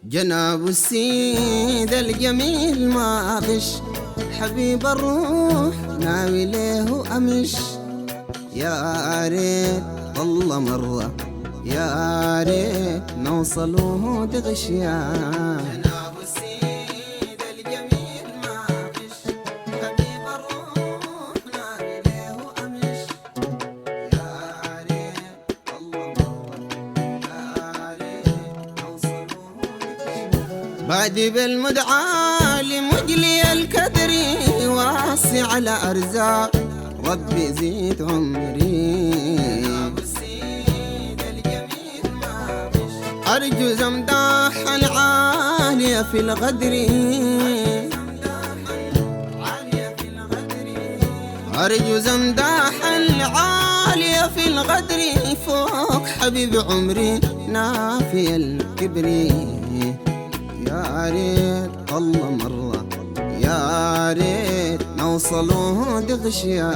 جناب السيد الجميل ما غش، حبيب الروح ناوي له أمش. يا ريت والله مرة، يا ريت نوصله دغشيان. جناب السيد الجميل ما غش، حبيب الروح ناوي له أمش. يا ريت والله مرة، يا ريت نوصله دغشيان. بادي بالمدعاة لمجلي الكدر، واسع الأرزاق ربي زيد عمري. أرجو زمداح العالية في الغدر، أرجو زمداح العالية في الغدر، فوق حبيب عمري نافي الكبري. يا ريت الله مرة، يا ريت نوصله دغشيا.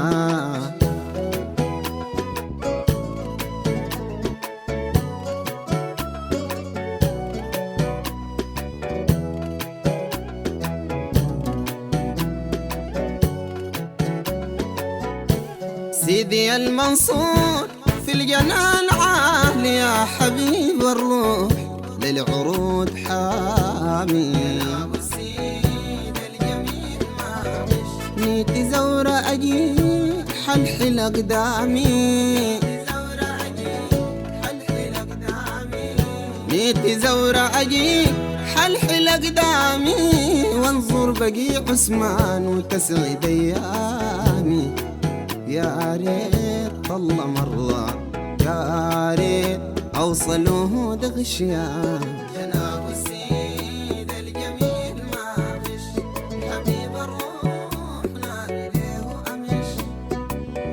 سيدي المنصور في الجنان عالي، يا حبيب الروح للعروض حامي. نيتي زورة أجي حلحل أقدامي، نيتي زورة أجي حلحل أقدامي، وانظر بقيع عثمان وتسعد أيامي. يا ريت الله مرة، يا ريت أوصله دغشيان. جناب السيد الجميل ما غش، حبيب الروح ناوي له أمش.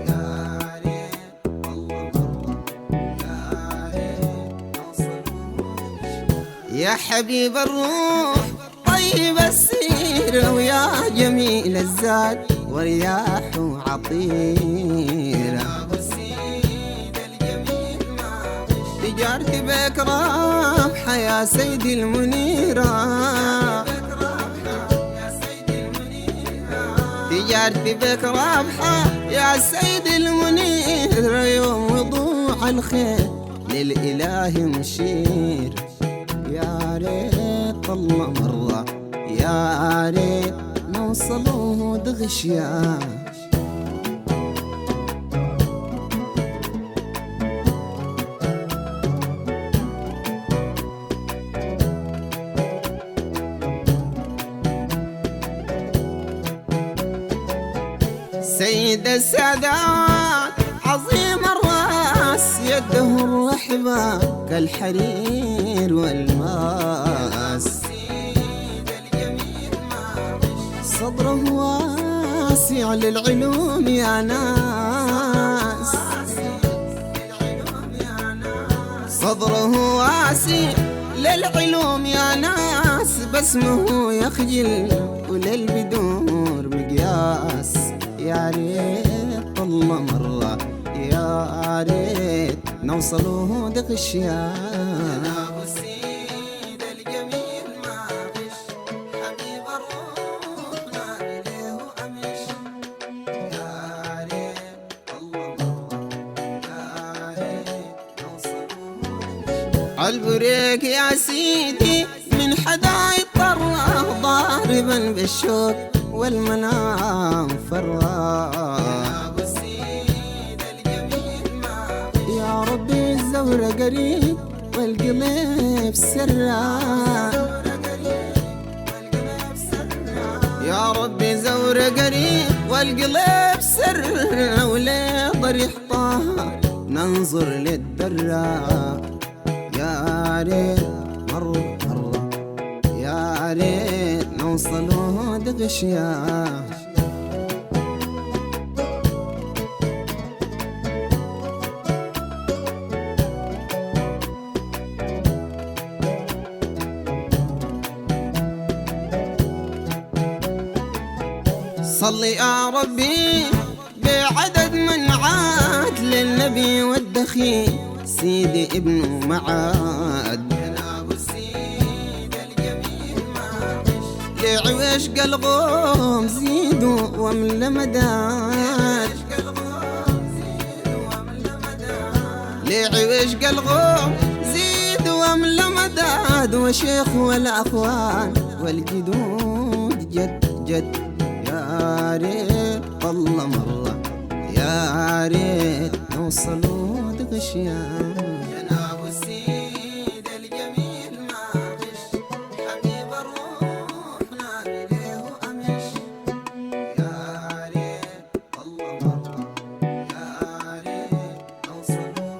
يا ريت الله مرة، يا ريت أوصله دغشيان. يا حبيب الروح طيب السير، ويا جميل الذات ورياح عطيرة. تجارتي بك رابحة يا سيدي المنيرة، تجارتي بك رابحة يا سيدي المنيرة. يوم وضوع الخير للإله مشير. يا ريت الله مرة، يا ريت نوصله دغشيا. سيد السادات عظيم الراس، يده الرحبة كالحرير والماس. صدره واسع للعلوم يا ناس، صدره واسع للعلوم يا ناس. باسمه يخجل وللبدور مقياس. يا ريت الله مرة، يا ريت نوصله دغشيا. جناب السيد الجميل ما غش، حبيب الروح ناوي له أمش. يا ريت الله مرة، يا ريت نوصله دغشيا. البريق يا سيدي من حدايق طرة، ضاربا بالشوك والمنام فراغ. يا ربي الزورة قريب والقلب سرا، يا ربي زورة قريب والقلب سرا. وليه ضريح طه ننظر للدرة. يا ريت مرة مرة، يا ريت نوصله دغشيا. صلي يا ربي بعدد من عاد للنبي والدخيل سيدي ابن معاد. جناب السيد لعويش قلقوم زيدوا ومن مداد، لعويش قلقوم زيدوا ومن مداد، وشيخ والأخوان والجدود جد جد. يا ريت والله مرة يا ريت نوصلوا دغشيان. جناب السيد الجميل ما غش، حبيب الروح ناوي ليه أمش. يا ريت والله مرة يا ريت نوصلوا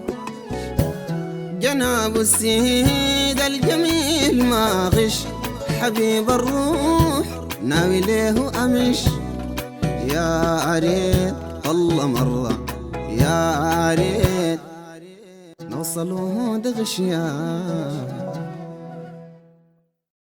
دغشيان. جناب السيد الجميل ما غش، حبيب الروح ناوي ليه أمش. يا ريت والله مرة يا ريت نوصلوا دغشيان.